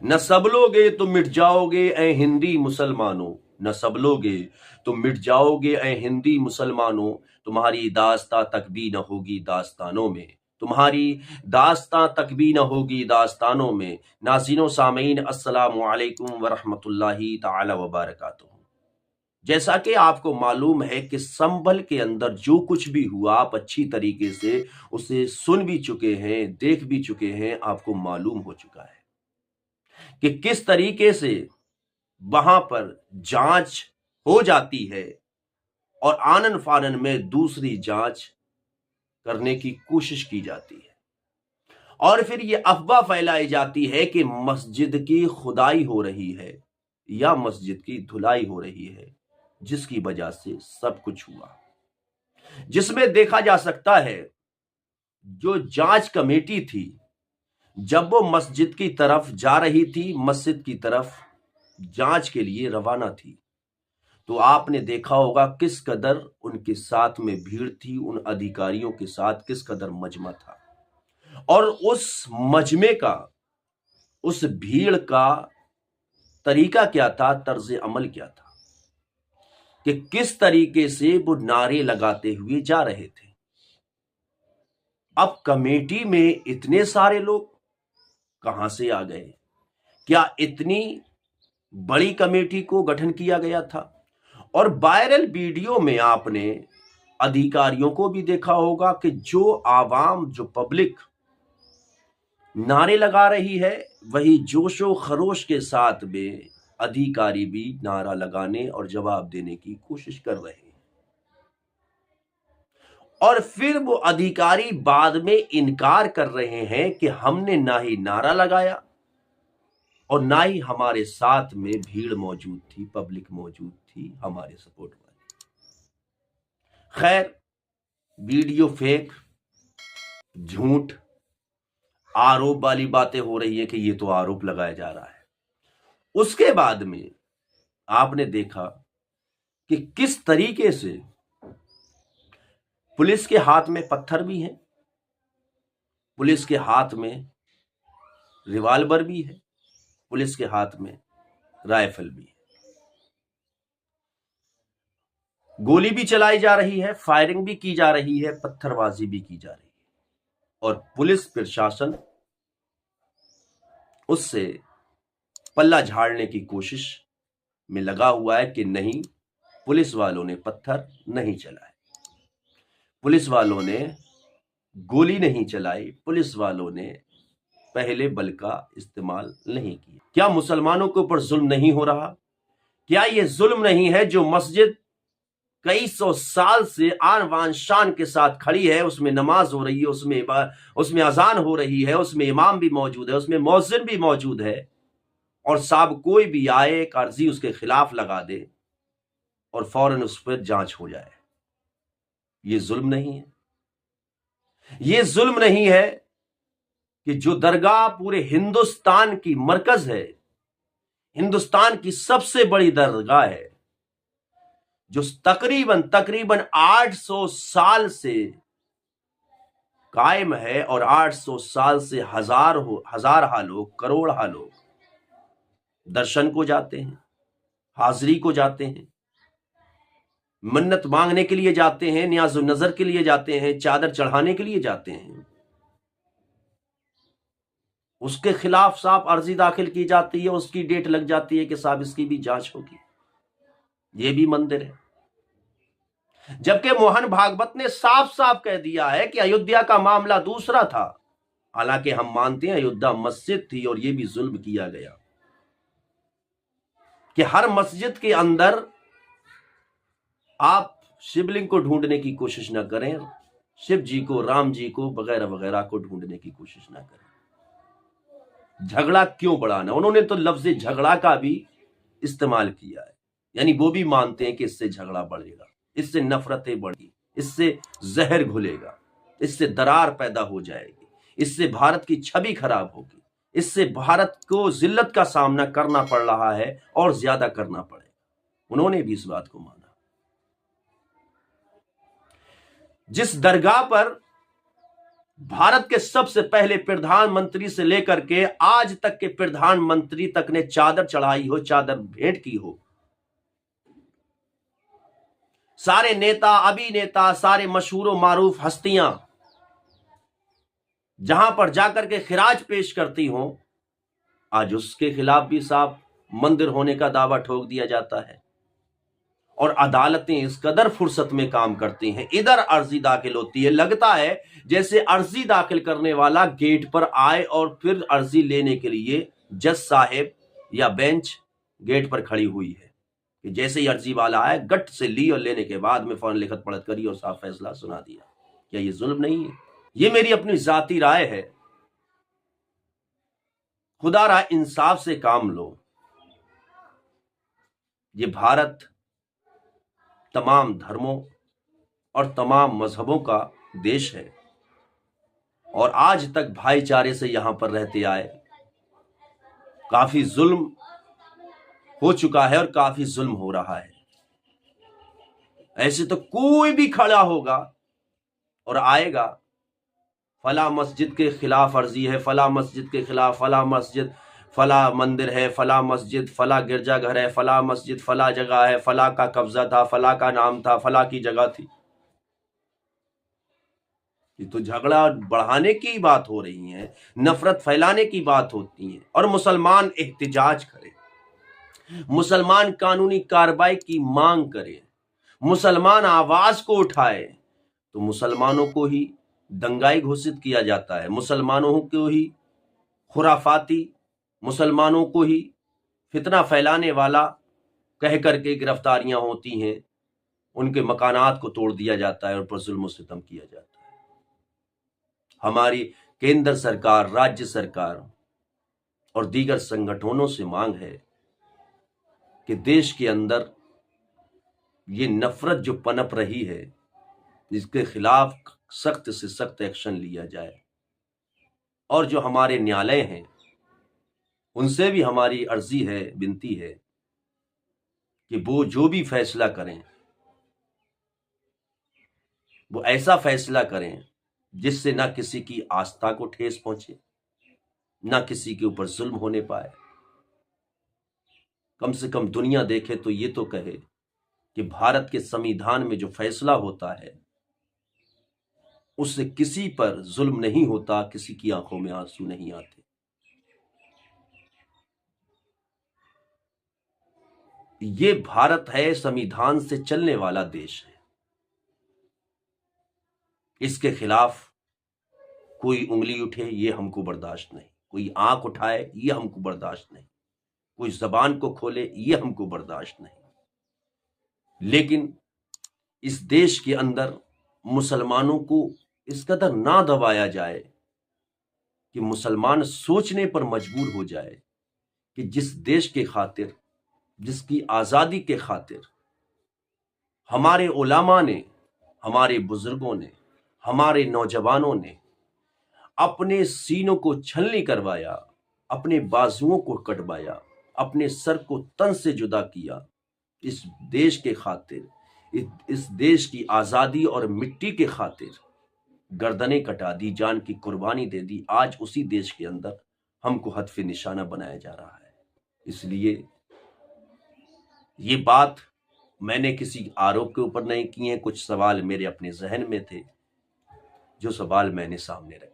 न सब लोगे तो मिट जाओगे ऐ हिंदी मुसलमानों, न सब लोगे तो मिट जाओगे ऐ हिंदी मुसलमानों, तुम्हारी दास्तां तक भी न होगी दास्तानों में, तुम्हारी दास्तां तक भी न होगी दास्तानों में। नाज़रीन सामीन, अस्सलामु अलैकुम वरहमतुल्लाहि ताला वबरकातुहू। जैसा कि आपको मालूम है कि संभल के अंदर जो कुछ भी हुआ आप अच्छी तरीके से उसे सुन भी चुके हैं, देख भी चुके हैं, आपको मालूम हो चुका है कि किस तरीके से वहां पर जांच हो जाती है और आनन फानन में दूसरी जांच करने की कोशिश की जाती है, और फिर ये अफवाह फैलाई जाती है कि मस्जिद की खुदाई हो रही है या मस्जिद की धुलाई हो रही है, जिसकी वजह से सब कुछ हुआ। जिसमें देखा जा सकता है जो जांच कमेटी थी, जब वो मस्जिद की तरफ जा रही थी, मस्जिद की तरफ जांच के लिए रवाना थी, तो आपने देखा होगा किस कदर उनके साथ में भीड़ थी, उन अधिकारियों के साथ किस कदर मजमा था, और उस मजमे का, उस भीड़ का तरीका क्या था, तर्ज अमल क्या था, कि किस तरीके से वो नारे लगाते हुए जा रहे थे। अब कमेटी में इतने सारे लोग कहां से आ गए? क्या इतनी बड़ी कमेटी को गठन किया गया था? और वायरल वीडियो में आपने अधिकारियों को भी देखा होगा कि जो आवाम, जो पब्लिक नारे लगा रही है, वही जोशो खरोश के साथ में अधिकारी भी नारा लगाने और जवाब देने की कोशिश कर रहे हैं। और फिर वो अधिकारी बाद में इनकार कर रहे हैं कि हमने ना ही नारा लगाया और ना ही हमारे साथ में भीड़ मौजूद थी, पब्लिक मौजूद थी, हमारे सपोर्ट वाले। खैर, वीडियो फेक, झूठ, आरोप वाली बातें हो रही है कि ये तो आरोप लगाया जा रहा है। उसके बाद में आपने देखा कि किस तरीके से पुलिस के हाथ में पत्थर भी हैं, पुलिस के हाथ में रिवाल्वर भी है, पुलिस के हाथ में राइफल भी है, गोली भी चलाई जा रही है, फायरिंग भी की जा रही है, पत्थरबाजी भी की जा रही है, और पुलिस प्रशासन उससे पल्ला झाड़ने की कोशिश में लगा हुआ है कि नहीं, पुलिस वालों ने पत्थर नहीं चलाए, पुलिस वालों ने गोली नहीं चलाई, पुलिस वालों ने पहले बल का इस्तेमाल नहीं किया। क्या मुसलमानों के ऊपर जुल्म नहीं हो रहा? क्या ये जुल्म नहीं है जो मस्जिद कई सौ साल से आन बान शान के साथ खड़ी है, उसमें नमाज हो रही है, उसमें अजान हो रही है, उसमें इमाम भी मौजूद है, उसमें मौज़िन भी मौजूद है, और साहब कोई भी आए, एक अर्जी उसके खिलाफ लगा दे और फौरन उस पर जांच हो जाए? ये जुल्म नहीं है? ये जुल्म नहीं है कि जो दरगाह पूरे हिंदुस्तान की मरकज है, हिंदुस्तान की सबसे बड़ी दरगाह है, जो तकरीबन 800 साल से कायम है, और 800 साल से हजारहा लोग, करोड़हा लोग दर्शन को जाते हैं, हाजिरी को जाते हैं, मन्नत मांगने के लिए जाते हैं, नियाज़ नजर के लिए जाते हैं, चादर चढ़ाने के लिए जाते हैं। उसके खिलाफ साहब अर्जी दाखिल की जाती है, उसकी डेट लग जाती है कि साहब इसकी भी जांच होगी। ये भी मंदिर है, जबकि मोहन भागवत ने साफ साफ कह दिया है कि अयोध्या का मामला दूसरा था। हालांकि हम मानते हैं अयोध्या मस्जिद थी और यह भी जुल्म किया गया कि हर मस्जिद के अंदर आप शिवलिंग को ढूंढने की कोशिश ना करें, शिव जी को, राम जी को, वगैरह वगैरह को ढूंढने की कोशिश ना करें। झगड़ा क्यों बढ़ाना? उन्होंने तो लफ्ज झगड़ा का भी इस्तेमाल किया है, यानी वो भी मानते हैं कि इससे झगड़ा बढ़ेगा, इससे नफरतें बढ़ी, इससे जहर घुलेगा, इससे दरार पैदा हो जाएगी, इससे भारत की छवि खराब होगी, इससे भारत को जिल्लत का सामना करना पड़ रहा है और ज्यादा करना पड़ेगा। उन्होंने भी इस बात को माना। जिस दरगाह पर भारत के सबसे पहले प्रधानमंत्री से लेकर के आज तक के प्रधानमंत्री तक ने चादर चढ़ाई हो, चादर भेंट की हो। सारे नेता, अभिनेता, सारे मशहूर मारूफ हस्तियां जहां पर जाकर के खिराज पेश करती हों, आज उसके खिलाफ भी साफ मंदिर होने का दावा ठोक दिया जाता है। और अदालतें इस कदर फुर्सत में काम करती हैं, इधर अर्जी दाखिल होती है, लगता है जैसे अर्जी दाखिल करने वाला गेट पर आए और फिर अर्जी लेने के लिए जज साहेब या बेंच गेट पर खड़ी हुई है कि जैसे ही अर्जी वाला आए गट से ली और लेने के बाद में फौरन लिखत पढ़त करी और साफ फैसला सुना दिया। क्या ये जुल्म नहीं है? ये मेरी अपनी जाती राय है। खुदा रहा इंसाफ से काम लो। ये भारत तमाम धर्मों और तमाम मजहबों का देश है और आज तक भाईचारे से यहां पर रहते आए। काफी जुल्म हो चुका है और काफी जुल्म हो रहा है। ऐसे तो कोई भी खड़ा होगा और आएगा, फला मस्जिद के खिलाफ अर्जी है, फला मस्जिद के खिलाफ, फला मस्जिद, फला मंदिर है, फला मस्जिद, फला गिरजाघर है, फला मस्जिद, फला जगह है, फला का कब्जा था, फला का नाम था, फला की जगह थी। ये तो झगड़ा बढ़ाने की बात हो रही है, नफरत फैलाने की बात होती है। और मुसलमान एहतिजाज करे, मुसलमान कानूनी कार्रवाई की मांग करे, मुसलमान आवाज को उठाए, तो मुसलमानों को ही दंगाई घोषित किया जाता है, मुसलमानों को ही खुराफाती, मुसलमानों को ही फितना फैलाने वाला कह करके गिरफ्तारियां होती हैं, उनके मकानात को तोड़ दिया जाता है और पर जुल्म सितम किया जाता है। हमारी केंद्र सरकार, राज्य सरकार और दीगर संगठनों से मांग है कि देश के अंदर ये नफरत जो पनप रही है, इसके खिलाफ सख्त से सख्त एक्शन लिया जाए। और जो हमारे न्यायालय हैं, उनसे भी हमारी अर्जी है, विनती है कि वो जो भी फैसला करें, वो ऐसा फैसला करें जिससे ना किसी की आस्था को ठेस पहुंचे, ना किसी के ऊपर जुल्म होने पाए। कम से कम दुनिया देखे तो ये तो कहे कि भारत के संविधान में जो फैसला होता है उससे किसी पर जुल्म नहीं होता, किसी की आंखों में आंसू नहीं आते। ये भारत है, संविधान से चलने वाला देश है। इसके खिलाफ कोई उंगली उठे ये हमको बर्दाश्त नहीं, कोई आंख उठाए ये हमको बर्दाश्त नहीं, कोई जबान को खोले ये हमको बर्दाश्त नहीं। लेकिन इस देश के अंदर मुसलमानों को इस कदर ना दबाया जाए कि मुसलमान सोचने पर मजबूर हो जाए कि जिस देश के खातिर, जिसकी आजादी के खातिर हमारे उलामा ने, हमारे बुजुर्गों ने, हमारे नौजवानों ने अपने सीनों को छलनी करवाया, अपने बाजुओं को कटवाया, अपने सर को तन से जुदा किया, इस देश के खातिर, इस देश की आजादी और मिट्टी के खातिर गर्दनें कटा दी, जान की कुर्बानी दे दी। आज उसी देश के अंदर हमको हत्फे निशाना बनाया जा रहा है। इसलिए ये बात मैंने किसी आरोप के ऊपर नहीं की है, कुछ सवाल मेरे अपने जहन में थे, जो सवाल मैंने सामने रखे।